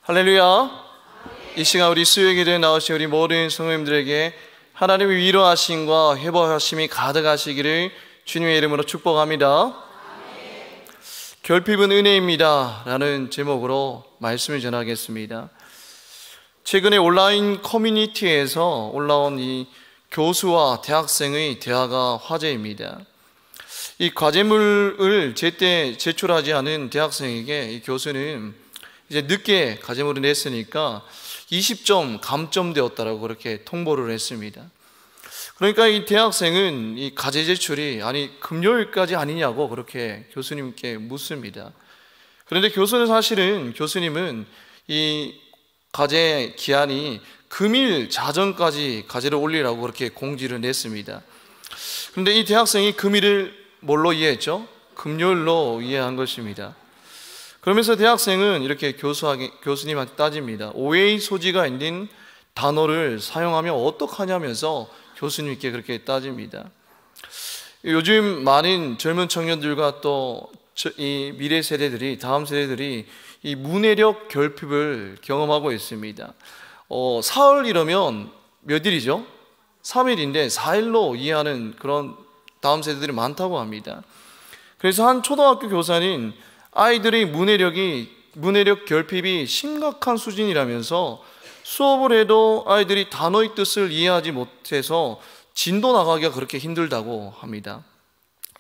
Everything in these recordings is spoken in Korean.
할렐루야. 이 시간 우리 수요예배에 나오신 우리 모든 성도님들에게 하나님의 위로하심과 회복하심이 가득하시기를 주님의 이름으로 축복합니다. 결핍은 은혜입니다 라는 제목으로 말씀을 전하겠습니다. 최근에 온라인 커뮤니티에서 올라온 이 교수와 대학생의 대화가 화제입니다. 이 과제물을 제때 제출하지 않은 대학생에게 이 교수는 이제 늦게 과제물을 냈으니까 20점 감점되었다라고 그렇게 통보를 했습니다. 그러니까 이 대학생은 이 과제 제출이 금요일까지 아니냐고 그렇게 교수님께 묻습니다. 그런데 교수님은 이 과제 기한이 금일 자정까지 과제를 올리라고 그렇게 공지를 냈습니다. 그런데 이 대학생이 금일을 뭘로 이해했죠? 금요일로 이해한 것입니다. 그러면서 대학생은 이렇게 교수님한테 따집니다. 오해의 소지가 있는 단어를 사용하면 어떡하냐면서 교수님께 그렇게 따집니다. 요즘 많은 젊은 청년들과 또 이 미래 세대들이, 다음 세대들이 이 문해력 결핍을 경험하고 있습니다. 사흘 이러면 몇 일이죠? 3일인데 4일로 이해하는 그런 다음 세대들이 많다고 합니다. 그래서 한 초등학교 교사는 아이들의 문해력 결핍이 심각한 수준이라면서 수업을 해도 아이들이 단어의 뜻을 이해하지 못해서 진도 나가기가 그렇게 힘들다고 합니다.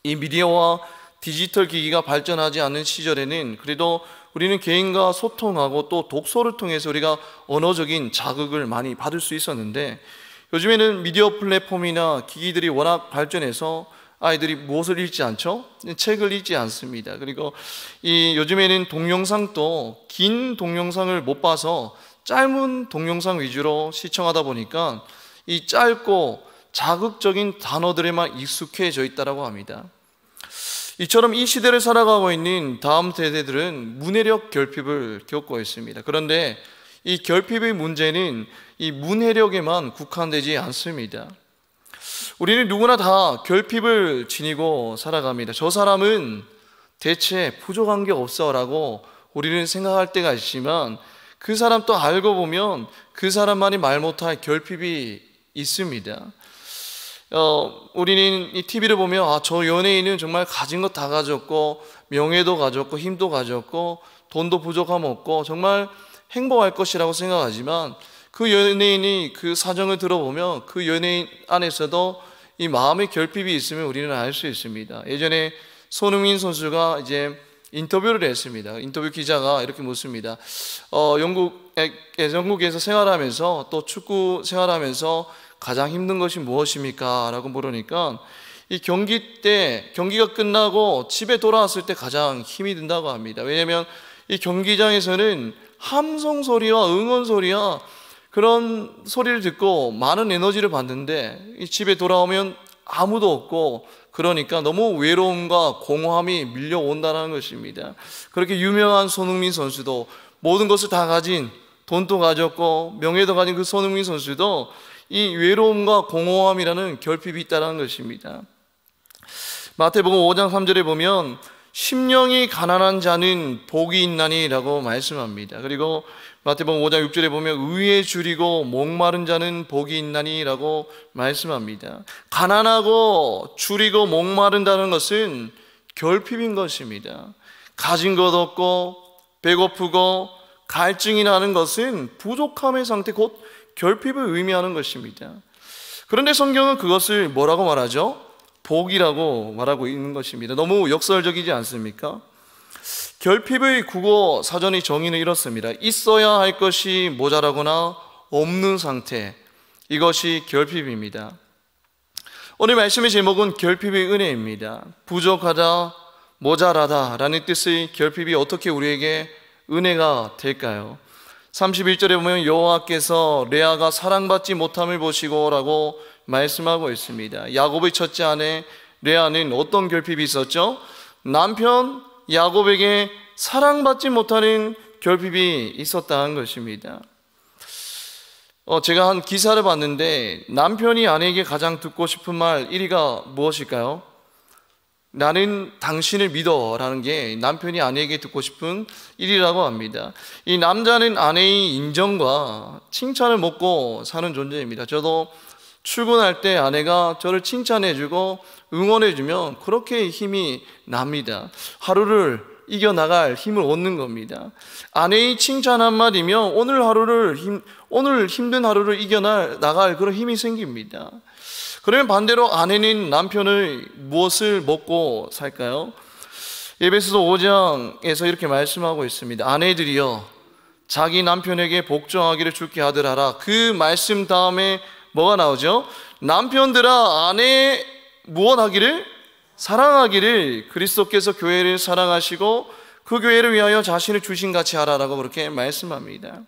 이 미디어와 디지털 기기가 발전하지 않은 시절에는 그래도 우리는 개인과 소통하고 또 독서를 통해서 우리가 언어적인 자극을 많이 받을 수 있었는데, 요즘에는 미디어 플랫폼이나 기기들이 워낙 발전해서 아이들이 무엇을 읽지 않죠? 책을 읽지 않습니다. 그리고 요즘에는 동영상도 긴 동영상을 못 봐서 짧은 동영상 위주로 시청하다 보니까 이 짧고 자극적인 단어들에만 익숙해져 있다고 합니다. 이처럼 이 시대를 살아가고 있는 다음 세대들은 문해력 결핍을 겪고 있습니다. 그런데 이 결핍의 문제는 이 문해력에만 국한되지 않습니다. 우리는 누구나 다 결핍을 지니고 살아갑니다. 저 사람은 대체 부족한 게 없어 라고 우리는 생각할 때가 있지만, 그 사람 또 알고 보면 그 사람만이 말 못할 결핍이 있습니다. 우리는 이 TV를 보면 저 연예인은 정말 가진 것 다 가졌고 명예도 가졌고 힘도 가졌고 돈도 부족함 없고 정말 행복할 것이라고 생각하지만, 그 연예인이 그 사정을 들어보면 그 연예인 안에서도 이 마음의 결핍이 있으면 우리는 알 수 있습니다. 예전에 손흥민 선수가 이제 인터뷰를 했습니다. 인터뷰 기자가 이렇게 묻습니다. 영국에서 생활하면서 또 축구 생활하면서 가장 힘든 것이 무엇입니까? 라고 물으니까 이 경기가 끝나고 집에 돌아왔을 때 가장 힘이 든다고 합니다. 왜냐하면 이 경기장에서는 함성 소리와 응원 소리와 그런 소리를 듣고 많은 에너지를 받는데, 이 집에 돌아오면 아무도 없고 그러니까 너무 외로움과 공허함이 밀려온다는 것입니다. 그렇게 유명한 손흥민 선수도, 모든 것을 다 가진, 돈도 가졌고 명예도 가진 그 손흥민 선수도 이 외로움과 공허함이라는 결핍이 있다는 것입니다. 마태복음 5장 3절에 보면 심령이 가난한 자는 복이 있나니 라고 말씀합니다. 그리고 마태복음 5장 6절에 보면 의에 줄이고 목마른 자는 복이 있나니 라고 말씀합니다. 가난하고 줄이고 목마른다는 것은 결핍인 것입니다. 가진 것 없고 배고프고 갈증이 나는 것은 부족함의 상태, 곧 결핍을 의미하는 것입니다. 그런데 성경은 그것을 뭐라고 말하죠? 복이라고 말하고 있는 것입니다. 너무 역설적이지 않습니까? 결핍의 국어 사전의 정의는 이렇습니다. 있어야 할 것이 모자라거나 없는 상태, 이것이 결핍입니다. 오늘 말씀의 제목은 결핍의 은혜입니다. 부족하다, 모자라다 라는 뜻의 결핍이 어떻게 우리에게 은혜가 될까요? 31절에 보면 여호와께서 레아가 사랑받지 못함을 보시고 라고 말씀하고 있습니다. 야곱의 첫째 아내 레아는 어떤 결핍이 있었죠? 남편 야곱에게 사랑받지 못하는 결핍이 있었다는 것입니다. 제가 한 기사를 봤는데 남편이 아내에게 가장 듣고 싶은 말 1위가 무엇일까요? 나는 당신을 믿어라는 게 남편이 아내에게 듣고 싶은 일이라고 합니다. 이 남자는 아내의 인정과 칭찬을 먹고 사는 존재입니다. 저도 출근할 때 아내가 저를 칭찬해주고 응원해주면 그렇게 힘이 납니다. 하루를 이겨나갈 힘을 얻는 겁니다. 아내의 칭찬 한마디면 오늘 힘든 하루를 이겨나갈 그런 힘이 생깁니다. 그러면 반대로 아내는 남편의 무엇을 먹고 살까요? 에베소서 5장에서 이렇게 말씀하고 있습니다. 아내들이여 자기 남편에게 복종하기를 주께 하더라라. 그 말씀 다음에 뭐가 나오죠? 남편들아 아내 무엇 하기를? 사랑하기를 그리스도께서 교회를 사랑하시고 그 교회를 위하여 자신을 주신같이 하라라고 그렇게 말씀합니다.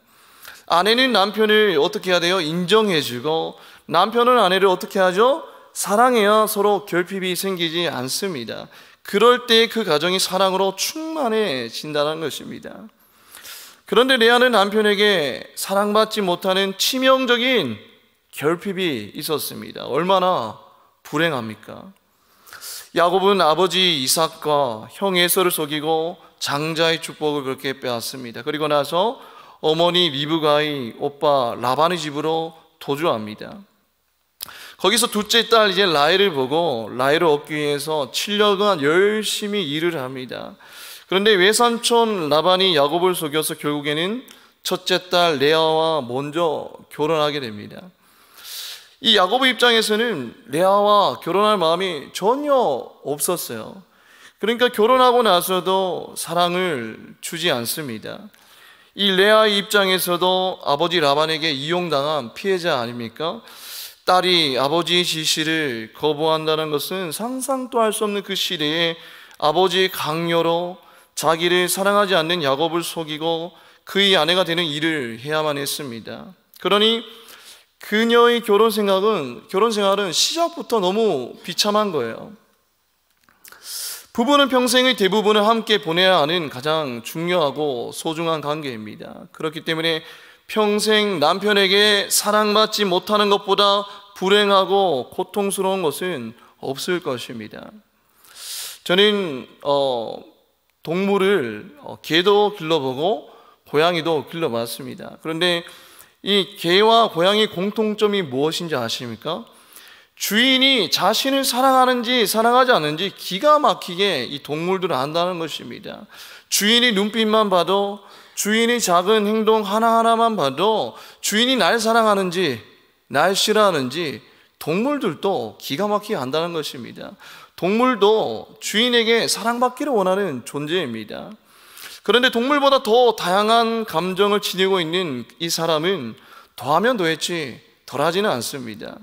아내는 남편을 어떻게 해야 돼요? 인정해주고 남편은 아내를 어떻게 하죠? 사랑해야 서로 결핍이 생기지 않습니다. 그럴 때 그 가정이 사랑으로 충만해진다는 것입니다. 그런데 레아는 남편에게 사랑받지 못하는 치명적인 결핍이 있었습니다. 얼마나 불행합니까? 야곱은 아버지 이삭과 형 에서를 속이고 장자의 축복을 그렇게 빼앗습니다. 그리고 나서 어머니 리브가의 오빠 라반의 집으로 도주합니다. 거기서 둘째 딸 이제 라헬을 보고 라헬을 얻기 위해서 7년간 열심히 일을 합니다. 그런데 외삼촌 라반이 야곱을 속여서 결국에는 첫째 딸 레아와 먼저 결혼하게 됩니다. 이 야곱의 입장에서는 레아와 결혼할 마음이 전혀 없었어요. 그러니까 결혼하고 나서도 사랑을 주지 않습니다. 이 레아의 입장에서도 아버지 라반에게 이용당한 피해자 아닙니까? 딸이 아버지의 지시를 거부한다는 것은 상상도 할 수 없는 그 시대에 아버지의 강요로 자기를 사랑하지 않는 야곱을 속이고 그의 아내가 되는 일을 해야만 했습니다. 그러니 그녀의 결혼 생활은 시작부터 너무 비참한 거예요. 부부는 평생의 대부분을 함께 보내야 하는 가장 중요하고 소중한 관계입니다. 그렇기 때문에 평생 남편에게 사랑받지 못하는 것보다 불행하고 고통스러운 것은 없을 것입니다. 저는 동물을 개도 길러보고 고양이도 길러봤습니다. 그런데 이 개와 고양이의 공통점이 무엇인지 아십니까? 주인이 자신을 사랑하는지 사랑하지 않는지 기가 막히게 이 동물들은 안다는 것입니다. 주인의 눈빛만 봐도, 주인의 작은 행동 하나하나만 봐도 주인이 날 사랑하는지 날 싫어하는지 동물들도 기가 막히게 안다는 것입니다. 동물도 주인에게 사랑받기를 원하는 존재입니다. 그런데 동물보다 더 다양한 감정을 지니고 있는 이 사람은 더하면 더했지 덜하지는 않습니다.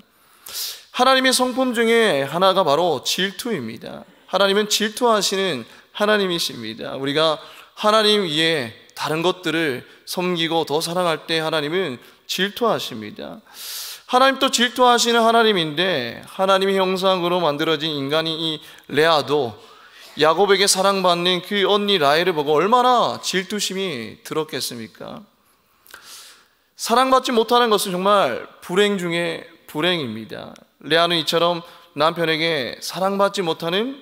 하나님의 성품 중에 하나가 바로 질투입니다. 하나님은 질투하시는 하나님이십니다. 우리가 하나님 위에 다른 것들을 섬기고 더 사랑할 때 하나님은 질투하십니다. 하나님도 질투하시는 하나님인데 하나님의 형상으로 만들어진 인간이 이 레아도 야곱에게 사랑받는 그 언니 라헬을 보고 얼마나 질투심이 들었겠습니까? 사랑받지 못하는 것은 정말 불행 중에 불행입니다. 레아는 이처럼 남편에게 사랑받지 못하는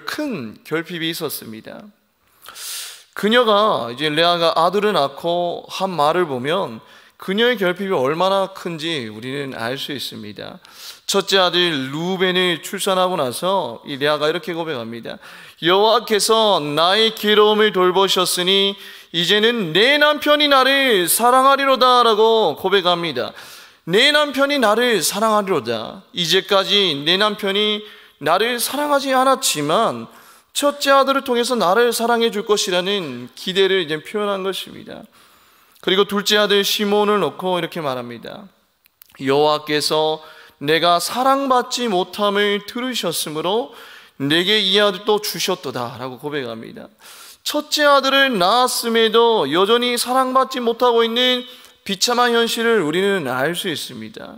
큰 결핍이 있었습니다. 그녀가 이제 레아가 아들을 낳고 한 말을 보면 그녀의 결핍이 얼마나 큰지 우리는 알 수 있습니다. 첫째 아들 루벤을 출산하고 나서 이 레아가 이렇게 고백합니다. 여호와께서 나의 괴로움을 돌보셨으니 이제는 내 남편이 나를 사랑하리로다 라고 고백합니다. 내 남편이 나를 사랑하리로다. 이제까지 내 남편이 나를 사랑하지 않았지만 첫째 아들을 통해서 나를 사랑해 줄 것이라는 기대를 이제 표현한 것입니다. 그리고 둘째 아들 시몬을 놓고 이렇게 말합니다. 여호와께서 내가 사랑받지 못함을 들으셨으므로 내게 이 아들도 주셨도다 라고 고백합니다. 첫째 아들을 낳았음에도 여전히 사랑받지 못하고 있는 비참한 현실을 우리는 알 수 있습니다.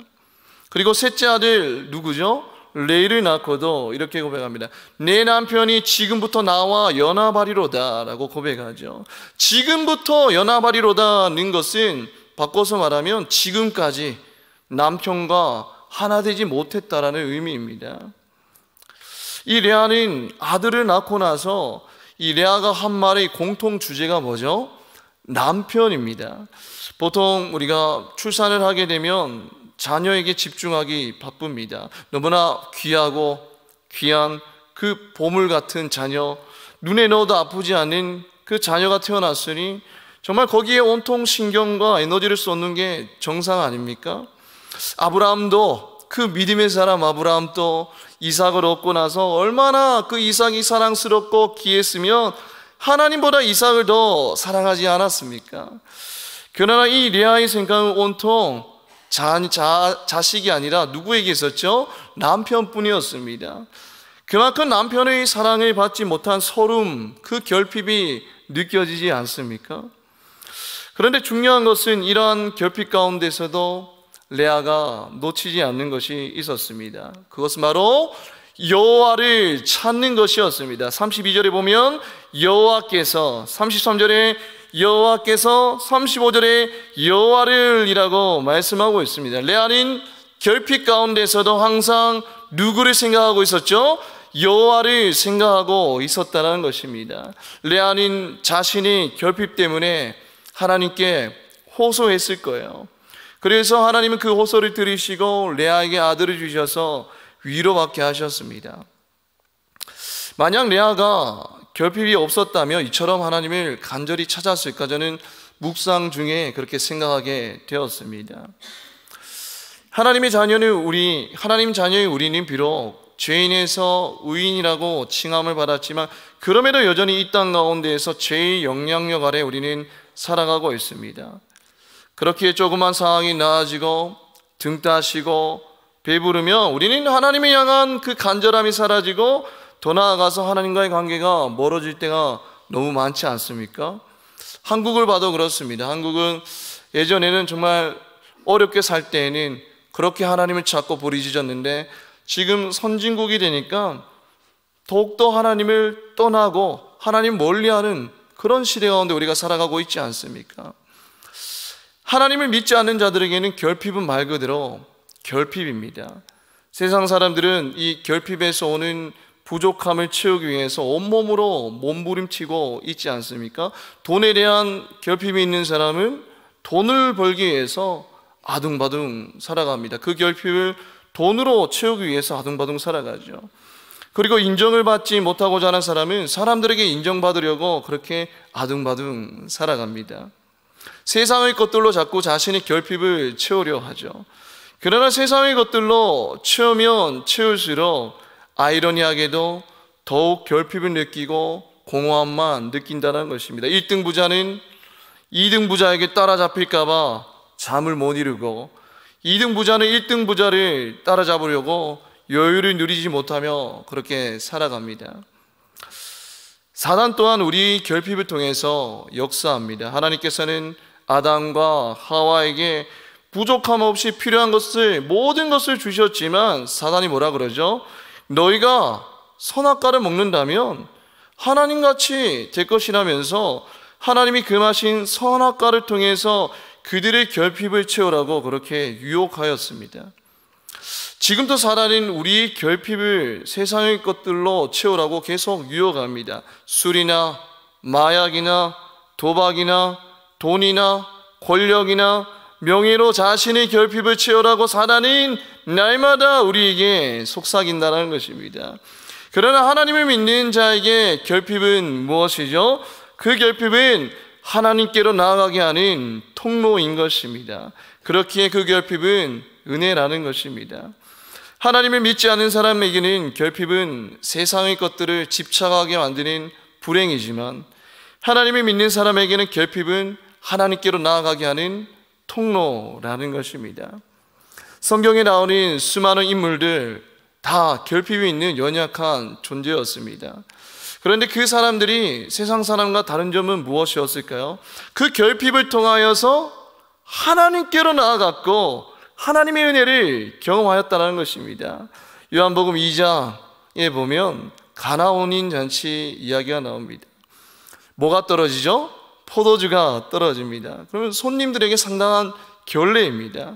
그리고 셋째 아들 누구죠? 레이를 낳고도 이렇게 고백합니다. 내 남편이 지금부터 나와 연합하리로다 라고 고백하죠. 지금부터 연합하리로다는 것은 바꿔서 말하면 지금까지 남편과 하나 되지 못했다라는 의미입니다. 이 레아는 아들을 낳고 나서 이 레아가 한 말의 공통 주제가 뭐죠? 남편입니다. 보통 우리가 출산을 하게 되면 자녀에게 집중하기 바쁩니다. 너무나 귀하고 귀한 그 보물 같은 자녀, 눈에 넣어도 아프지 않은 그 자녀가 태어났으니 정말 거기에 온통 신경과 에너지를 쏟는 게 정상 아닙니까? 아브라함도, 그 믿음의 사람 아브라함도 이삭을 얻고 나서 얼마나 그 이삭이 사랑스럽고 귀했으면 하나님보다 이삭을 더 사랑하지 않았습니까? 그러나 이 레아의 생각은 온통 자식이 아니라 누구에게 있었죠? 남편뿐이었습니다. 그만큼 남편의 사랑을 받지 못한 서름, 그 결핍이 느껴지지 않습니까? 그런데 중요한 것은 이러한 결핍 가운데서도 레아가 놓치지 않는 것이 있었습니다. 그것은 바로 여호와를 찾는 것이었습니다. 32절에 보면 여호와께서, 33절에 여호와께서, 35절에 여호와를 이라고 말씀하고 있습니다. 레아는 결핍 가운데서도 항상 누구를 생각하고 있었죠? 여호와를 생각하고 있었다는 것입니다. 레아는 자신이 결핍 때문에 하나님께 호소했을 거예요. 그래서 하나님은 그 호소를 들으시고 레아에게 아들을 주셔서 위로받게 하셨습니다. 만약 레아가 결핍이 없었다면 이처럼 하나님을 간절히 찾았을까? 저는 묵상 중에 그렇게 생각하게 되었습니다. 하나님 자녀의 우리는 비록 죄인에서 의인이라고 칭함을 받았지만 그럼에도 여전히 이 땅 가운데에서 죄의 영향력 아래 우리는 살아가고 있습니다. 그렇게 조그만 상황이 나아지고 등 따시고 배부르면 우리는 하나님을 향한 그 간절함이 사라지고 더 나아가서 하나님과의 관계가 멀어질 때가 너무 많지 않습니까? 한국을 봐도 그렇습니다. 한국은 예전에는 정말 어렵게 살 때에는 그렇게 하나님을 찾고 부르짖었는데 지금 선진국이 되니까 더욱더 하나님을 떠나고 하나님 멀리하는 그런 시대 가운데 우리가 살아가고 있지 않습니까? 하나님을 믿지 않는 자들에게는 결핍은 말 그대로 결핍입니다. 세상 사람들은 이 결핍에서 오는 부족함을 채우기 위해서 온몸으로 몸부림치고 있지 않습니까? 돈에 대한 결핍이 있는 사람은 돈을 벌기 위해서 아둥바둥 살아갑니다. 그 결핍을 돈으로 채우기 위해서 아둥바둥 살아가죠. 그리고 인정을 받지 못하고자 하는 사람은 사람들에게 인정받으려고 그렇게 아둥바둥 살아갑니다. 세상의 것들로 자꾸 자신의 결핍을 채우려 하죠. 그러나 세상의 것들로 채우면 채울수록 아이러니하게도 더욱 결핍을 느끼고 공허함만 느낀다는 것입니다. 1등 부자는 2등 부자에게 따라잡힐까 봐 잠을 못 이루고 2등 부자는 1등 부자를 따라잡으려고 여유를 누리지 못하며 그렇게 살아갑니다. 사단 또한 우리 결핍을 통해서 역사합니다. 하나님께서는 아담과 하와에게 부족함 없이 필요한 것을 모든 것을 주셨지만 사단이 뭐라 그러죠? 너희가 선악과를 먹는다면 하나님같이 될 것이라면서 하나님이 금하신 선악과를 통해서 그들의 결핍을 채우라고 그렇게 유혹하였습니다. 지금도 사단은 우리 결핍을 세상의 것들로 채우라고 계속 유혹합니다. 술이나 마약이나 도박이나 돈이나 권력이나 명예로 자신의 결핍을 채우라고 사단은 날마다 우리에게 속삭인다는 것입니다. 그러나 하나님을 믿는 자에게 결핍은 무엇이죠? 그 결핍은 하나님께로 나아가게 하는 통로인 것입니다. 그렇기에 그 결핍은 은혜라는 것입니다. 하나님을 믿지 않는 사람에게는 결핍은 세상의 것들을 집착하게 만드는 불행이지만 하나님을 믿는 사람에게는 결핍은 하나님께로 나아가게 하는 통로라는 것입니다. 성경에 나오는 수많은 인물들 다 결핍이 있는 연약한 존재였습니다. 그런데 그 사람들이 세상 사람과 다른 점은 무엇이었을까요? 그 결핍을 통하여서 하나님께로 나아갔고 하나님의 은혜를 경험하였다는 것입니다. 요한복음 2장에 보면 가나온인 잔치 이야기가 나옵니다. 뭐가 떨어지죠? 포도주가 떨어집니다. 그러면 손님들에게 상당한 결례입니다.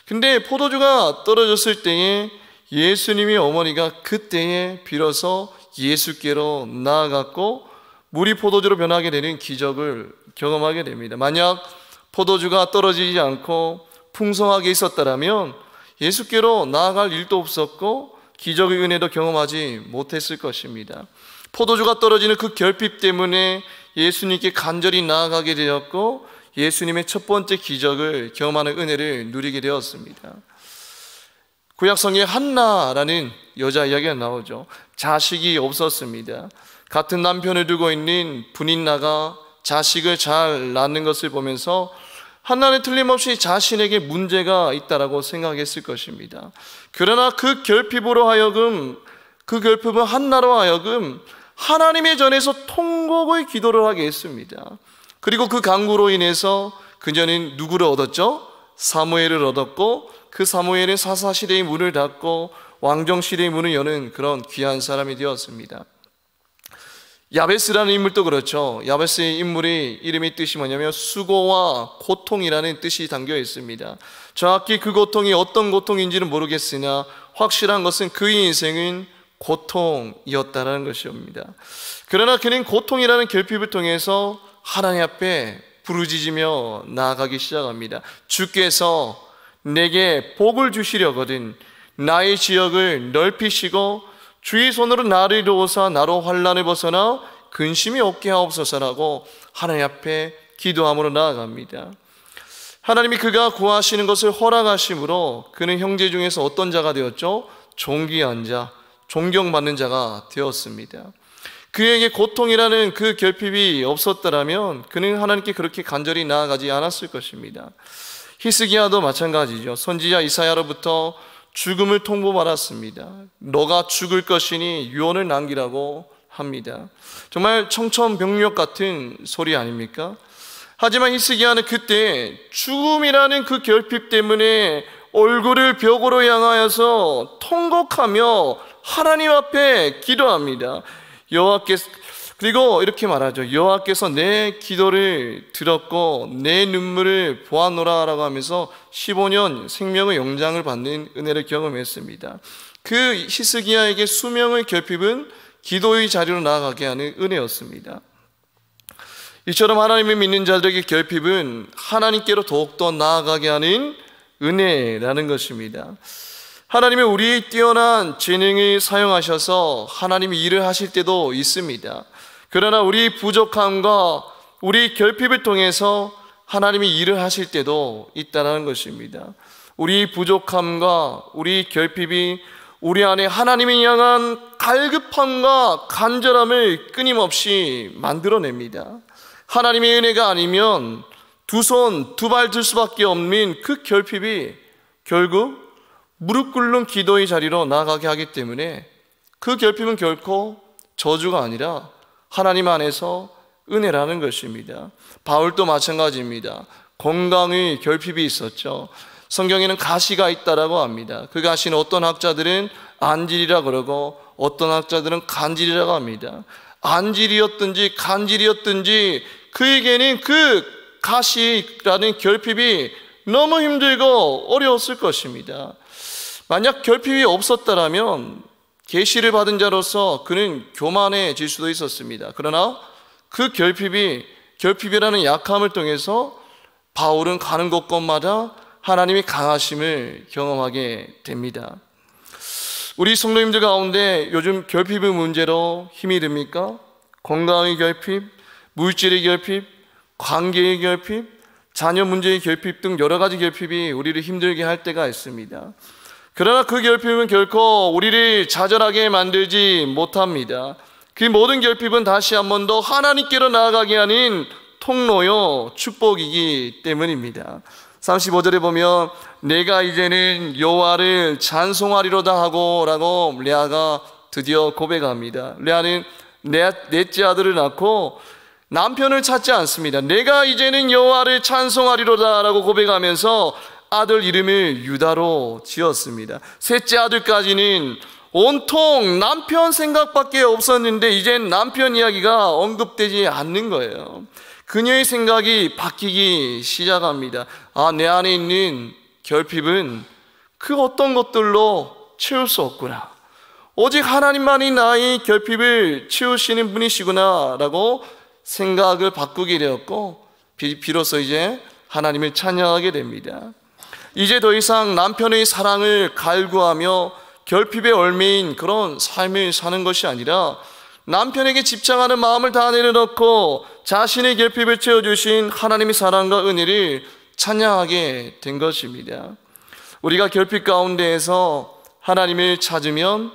근데 포도주가 떨어졌을 때에 예수님의 어머니가 그때에 비로소 예수께로 나아갔고 물이 포도주로 변하게 되는 기적을 경험하게 됩니다. 만약 포도주가 떨어지지 않고 풍성하게 있었다면 예수께로 나아갈 일도 없었고 기적의 은혜도 경험하지 못했을 것입니다. 포도주가 떨어지는 그 결핍 때문에 예수님께 간절히 나아가게 되었고 예수님의 첫 번째 기적을 경험하는 은혜를 누리게 되었습니다. 구약성경에 한나라는 여자 이야기가 나오죠. 자식이 없었습니다. 같은 남편을 두고 있는 분인나가 자식을 잘 낳는 것을 보면서 한나는 틀림없이 자신에게 문제가 있다라고 생각했을 것입니다. 그러나 그 결핍은 한나로 하여금 하나님의 전에서 통곡의 기도를 하게 했습니다. 그리고 그 간구로 인해서 그녀는 누구를 얻었죠? 사무엘을 얻었고 그 사무엘은 사사시대의 문을 닫고 왕정시대의 문을 여는 그런 귀한 사람이 되었습니다. 야베스라는 인물도 그렇죠. 야베스의 인물의 이름의 뜻이 뭐냐면 수고와 고통이라는 뜻이 담겨 있습니다. 정확히 그 고통이 어떤 고통인지는 모르겠으나 확실한 것은 그의 인생은 고통이었다는 것입니다. 그러나 그는 고통이라는 결핍을 통해서 하나님 앞에 부르짖으며 나아가기 시작합니다. 주께서 내게 복을 주시려거든 나의 지역을 넓히시고 주의 손으로 나를 이루어서 나로 환난을 벗어나 근심이 없게 하옵소서라고 하나님 앞에 기도함으로 나아갑니다. 하나님이 그가 구하시는 것을 허락하심으로 그는 형제 중에서 어떤 자가 되었죠? 존귀한 자, 존경받는 자가 되었습니다. 그에게 고통이라는 그 결핍이 없었더라면 그는 하나님께 그렇게 간절히 나아가지 않았을 것입니다. 히스기야도 마찬가지죠. 선지자 이사야로부터 죽음을 통보받았습니다. 너가 죽을 것이니 유언을 남기라고 합니다. 정말 청천벽력 같은 소리 아닙니까? 하지만 히스기야는 그때 죽음이라는 그 결핍 때문에 얼굴을 벽으로 향하여서 통곡하며 하나님 앞에 기도합니다. 그리고 이렇게 말하죠. 여호와께서 내 기도를 들었고 내 눈물을 보았노라 라고 하면서 15년 생명의 영장을 받는 은혜를 경험했습니다. 그 히스기야에게 수명의 결핍은 기도의 자리로 나아가게 하는 은혜였습니다. 이처럼 하나님을 믿는 자들에게 결핍은 하나님께로 더욱더 나아가게 하는 은혜라는 것입니다. 하나님은 우리의 뛰어난 재능을 사용하셔서 하나님이 일을 하실 때도 있습니다. 그러나 우리 부족함과 우리 결핍을 통해서 하나님이 일을 하실 때도 있다는 것입니다. 우리 부족함과 우리 결핍이 우리 안에 하나님을 향한 갈급함과 간절함을 끊임없이 만들어냅니다. 하나님의 은혜가 아니면 두 손, 두 발 들 수밖에 없는 그 결핍이 결국 무릎 꿇는 기도의 자리로 나아가게 하기 때문에 그 결핍은 결코 저주가 아니라 하나님 안에서 은혜라는 것입니다. 바울도 마찬가지입니다. 건강의 결핍이 있었죠. 성경에는 가시가 있다라고 합니다. 그 가시는 어떤 학자들은 안질이라 그러고 어떤 학자들은 간질이라고 합니다. 안질이었든지 간질이었든지 그에게는 그 가시라는 결핍이 너무 힘들고 어려웠을 것입니다. 만약 결핍이 없었다면 계시를 받은 자로서 그는 교만해질 수도 있었습니다. 그러나 그 결핍이라는 약함을 통해서 바울은 가는 곳곳마다 하나님의 강하심을 경험하게 됩니다. 우리 성도님들 가운데 요즘 결핍의 문제로 힘이 듭니까? 건강의 결핍, 물질의 결핍, 관계의 결핍, 자녀 문제의 결핍 등 여러 가지 결핍이 우리를 힘들게 할 때가 있습니다. 그러나 그 결핍은 결코 우리를 좌절하게 만들지 못합니다. 그 모든 결핍은 다시 한 번 더 하나님께로 나아가게 하는 통로요 축복이기 때문입니다. 35절에 보면 내가 이제는 여호와를 찬송하리로다 하고 라고 레아가 드디어 고백합니다. 레아는 넷째 아들을 낳고 남편을 찾지 않습니다. 내가 이제는 여호와를 찬송하리로다 라고 고백하면서 아들 이름을 유다로 지었습니다. 셋째 아들까지는 온통 남편 생각밖에 없었는데 이젠 남편 이야기가 언급되지 않는 거예요. 그녀의 생각이 바뀌기 시작합니다. 내 안에 있는 결핍은 그 어떤 것들로 채울 수 없구나. 오직 하나님만이 나의 결핍을 채우시는 분이시구나 라고 생각을 바꾸게 되었고, 비로소 이제 하나님을 찬양하게 됩니다. 이제 더 이상 남편의 사랑을 갈구하며 결핍에 얽매인 그런 삶을 사는 것이 아니라 남편에게 집착하는 마음을 다 내려놓고 자신의 결핍을 채워주신 하나님의 사랑과 은혜를 찬양하게 된 것입니다. 우리가 결핍 가운데에서 하나님을 찾으면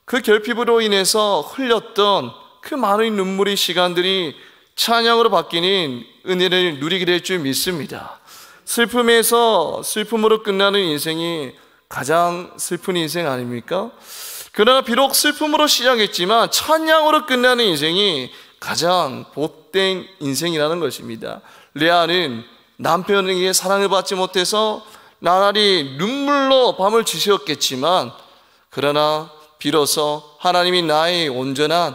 그 결핍으로 인해서 흘렸던 그 많은 눈물의 시간들이 찬양으로 바뀌는 은혜를 누리게 될 줄 믿습니다. 슬픔에서 슬픔으로 끝나는 인생이 가장 슬픈 인생 아닙니까? 그러나 비록 슬픔으로 시작했지만 찬양으로 끝나는 인생이 가장 복된 인생이라는 것입니다. 레아는 남편에게 사랑을 받지 못해서 나날이 눈물로 밤을 지새웠겠지만, 그러나 비로소 하나님이 나의 온전한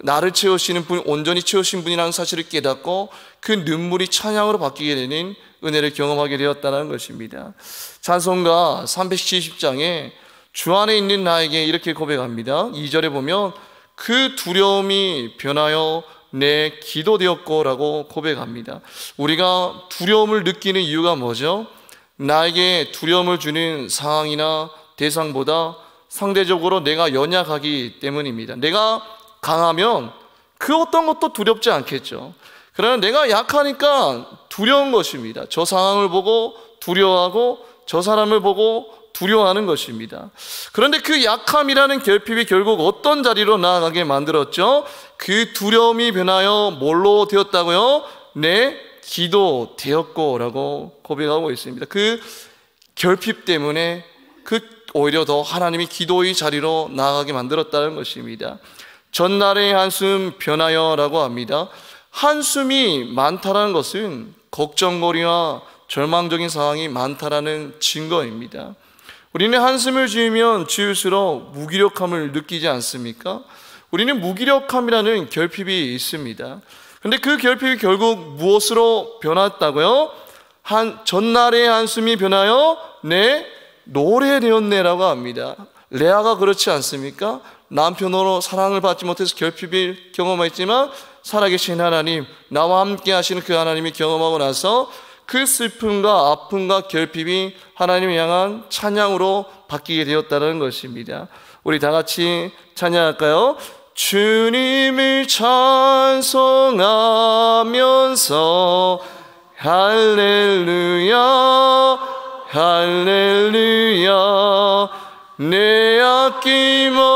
나를 채우시는 분, 온전히 채우신 분이라는 사실을 깨닫고 그 눈물이 찬양으로 바뀌게 되는 은혜를 경험하게 되었다는 것입니다. 찬송가 370장에 주 안에 있는 나에게 이렇게 고백합니다. 2절에 보면 그 두려움이 변하여 내 기도 되었고 라고 고백합니다. 우리가 두려움을 느끼는 이유가 뭐죠? 나에게 두려움을 주는 상황이나 대상보다 상대적으로 내가 연약하기 때문입니다. 내가 강하면 그 어떤 것도 두렵지 않겠죠. 그러나 내가 약하니까 두려운 것입니다. 저 상황을 보고 두려워하고 저 사람을 보고 두려워하는 것입니다. 그런데 그 약함이라는 결핍이 결국 어떤 자리로 나아가게 만들었죠? 그 두려움이 변하여 뭘로 되었다고요? 내 기도 되었고 라고 고백하고 있습니다. 그 결핍 때문에 오히려 더 하나님이 기도의 자리로 나아가게 만들었다는 것입니다. 전날의 한숨 변하여 라고 합니다. 한숨이 많다는 것은 걱정거리와 절망적인 상황이 많다라는 증거입니다. 우리는 한숨을 지으면 지을수록 무기력함을 느끼지 않습니까? 우리는 무기력함이라는 결핍이 있습니다. 그런데 그 결핍이 결국 무엇으로 변했다고요? 전날의 한숨이 변하여 내 노래 되었네라고 합니다. 레아가 그렇지 않습니까? 남편으로 사랑을 받지 못해서 결핍을 경험했지만 살아계신 하나님, 나와 함께 하시는 그 하나님이 경험하고 나서 그 슬픔과 아픔과 결핍이 하나님을 향한 찬양으로 바뀌게 되었다는 것입니다. 우리 다 같이 찬양할까요? 주님을 찬송하면서 할렐루야 할렐루야 내 아낌없고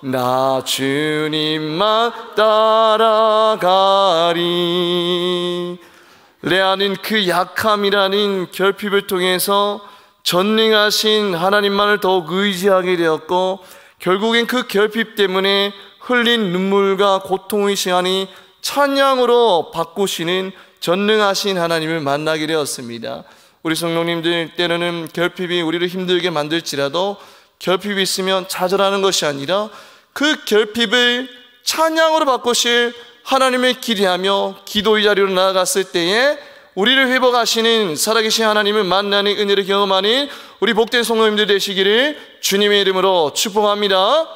나 주님만 따라가리. 레아는 그 약함이라는 결핍을 통해서 전능하신 하나님만을 더욱 의지하게 되었고, 결국엔 그 결핍 때문에 흘린 눈물과 고통의 시간이 찬양으로 바꾸시는 전능하신 하나님을 만나게 되었습니다. 우리 성령님들, 때로는 결핍이 우리를 힘들게 만들지라도 결핍이 있으면 좌절하는 것이 아니라 그 결핍을 찬양으로 바꾸실 하나님을 기대하며 기도의 자리로 나아갔을 때에 우리를 회복하시는 살아계신 하나님을 만나는 은혜를 경험하는 우리 복된 성도님들 되시기를 주님의 이름으로 축복합니다.